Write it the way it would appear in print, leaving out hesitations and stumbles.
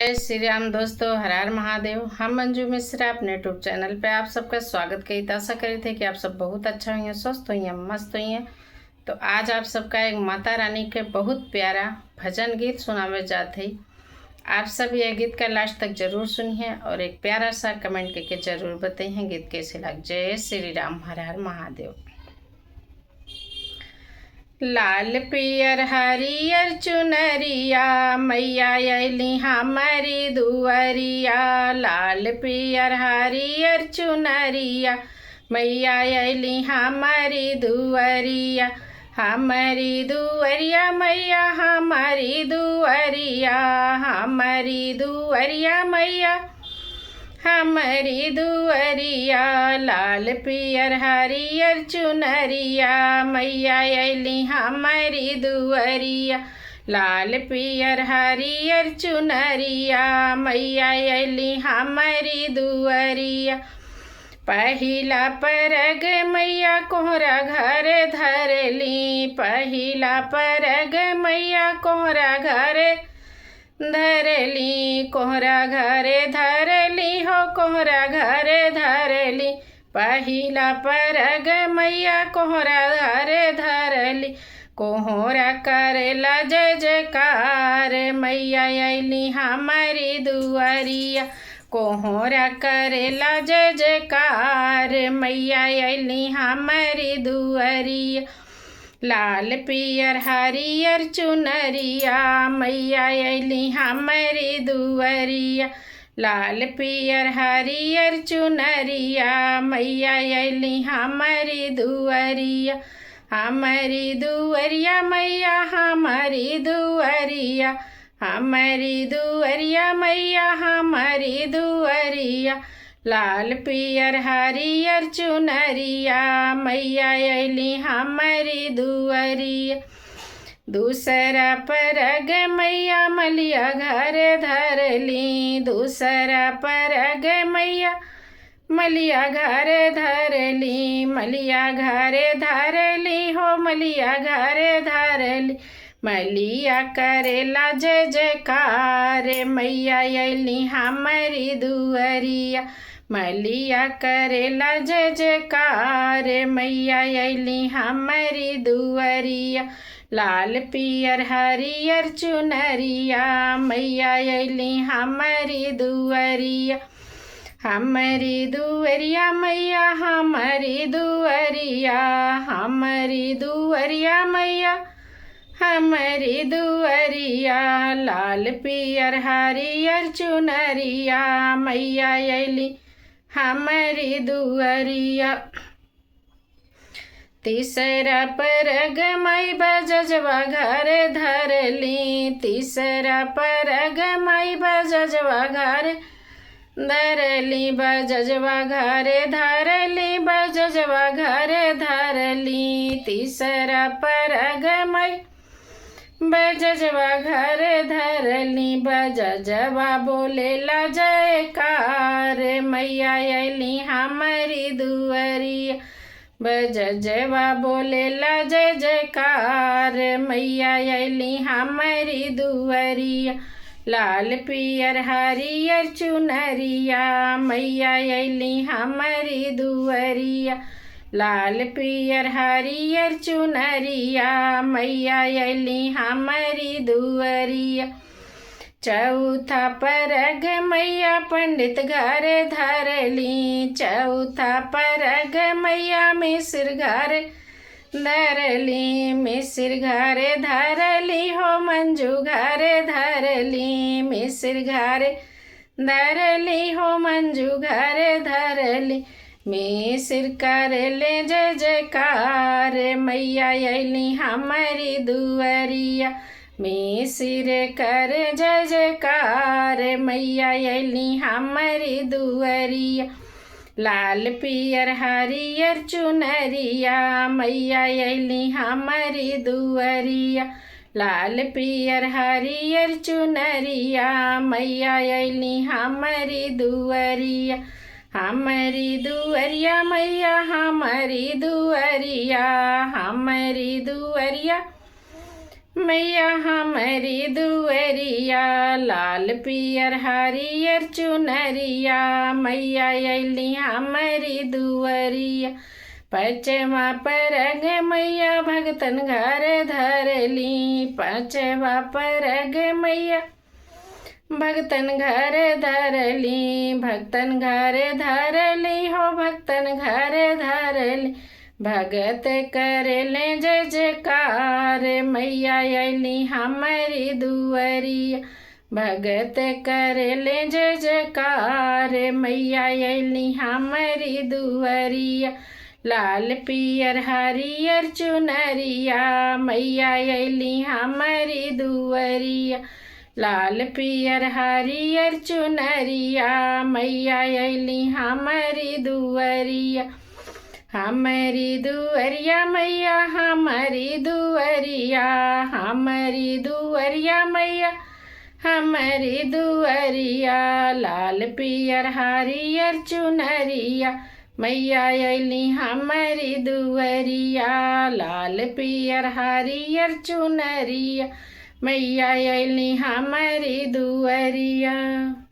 जय श्री राम दोस्तों, हर हर महादेव। हम मंजू मिश्रा अपने यूट्यूब चैनल पे आप सबका स्वागत करी। आशा करे थे कि आप सब बहुत अच्छा हुई हैं, स्वस्थ हुई हैं, मस्त हुई हैं। तो आज आप सबका एक माता रानी के बहुत प्यारा भजन गीत सुनावे जाते ही। आप सब यह गीत का लास्ट तक जरूर सुनिए और एक प्यारा सा कमेंट करके जरूर बताइए गीत कैसे लग। जय श्री राम, हर हर महादेव। लाल पियर हरियर चुनरिया मैया अली हमारी दुआरिया। लाल पियर हरियर चुनरिया मैया अली हमारी दुआरिया। हमारी दुआरिया मैया हमारी दुआरिया। हमारी दुआरिया मैया हमारी दुआरिया। लाल पियर हरियर चुनरिया मैया अली हमारी दुआरिया। लाल पियर हरियर चुनरिया मैया अली हमारी दुआरिया। पहिला परग मैया कोहरा घर धरली। पहिला परग मैया कोहरा घर धरली। कोहरा घरे धरली हो, कोहरा घरे धरली। पहिला परग मैया कोहरा घरे धरली। कोहरा करेला जय जयकार मैया अली हमारी दुआरिया। कोहरा करेला जय जयकार मैया अली हमारी दुआरिया। लाल पियर हरियर चुनरिया मैया अली हमारी दुआरिया। लाल पियर हरियर चुनरिया मैया अली हमारी दुआरिया। हमारी दुआरिया मैया हमारी दुआरिया। हमारी दुआरिया मैया हमारी दुआरिया। लाल पियर हरियर चुनरिया मैया अली हमारी दुआरिया। दूसरा परग मैया मलिया घर धरली। दूसरा परग मैया मलिया घर धरली। मलिया घर धरली हो, मलिया घर धरली। मलिया करेला जय जयकार मैया अली हमारी दुआरिया। मलिया करेला जय जयकार मैया अली हमारी दुआरिया। लाल पियर हरियर चुनरिया मैया अली हमारी दुआरिया। हमारी दुआरिया मैया हमारी दुआरिया। हमारी दुआरिया मैया हमारी दुआरिया। लाल पियर हरियर चुनरिया मैया अली हमारी दुआरिया। तीसरा परग माई बजजवा घर धरली। तीसरा परग माई बजजवा घर धरली। बजजवा घर धरली। बजजवा घर धरली। तीसरा परग माई बजजवा घर धरली। बजजवा बोलेला जयकार मैया अली हमारी दुआरिया। बजजवा बोलेला जय जयकार मैया अली हमारी दुआरिया। लाल पियर हरियर चुनरिया मैया अली हमारी दुआरिया। लाल पियर हरियर चुनरिया मैया अली हमारी दुआरिया। चौथा परग मैया पंडित घर धरली। चौथा परग मैया मिस्र घर धरली। मिस्र घर धरली हो, मंजू घर धरली। मिस्र घर धरली हो, मंजू घर धरली। मिस्र कर ले जय जयकार मैया अली हमारी दुआरिया। मिस्र कर जय जयकार मैया अली हमारी दुआरिया। लाल पियर हरियर चुनरिया मैया अली हमारी दुआरिया। लाल पियर हरियर चुनरिया मैया अली हमारी दुआरिया। हमारी दुआरिया मैया हमारी दुआरिया। हमारी दुआरिया मैया हमारी दुअरिया लाल पियर हरियर चुनरिया मैया अली हमारी दुअरिया पचवा परग मैया भगतन घर धरली पचवा परग मैया भगतन घर धरली भक्तन घर धरली हो भक्तन घर धरली भगत करेले जय जयकार मैया अली हमारी दुअरिया भगत करेले जय जयकार मैया अली हमारी दुअरिया लाल पियर हरियर चुनरिया मैया अली हमारी दुअरिया लाल पियर हरियर चुनरिया मैया अली हमारी दुअरिया हमारी दुअरिया मैया हमारी दुअरिया हमारी दुअरिया मैया हमारी दुअरिया लाल पियर हरियर चुनरिया मैया अली हमारी दुअरिया लाल पियर हरियर चुनरिया मैया अली हमारी दुअरिया।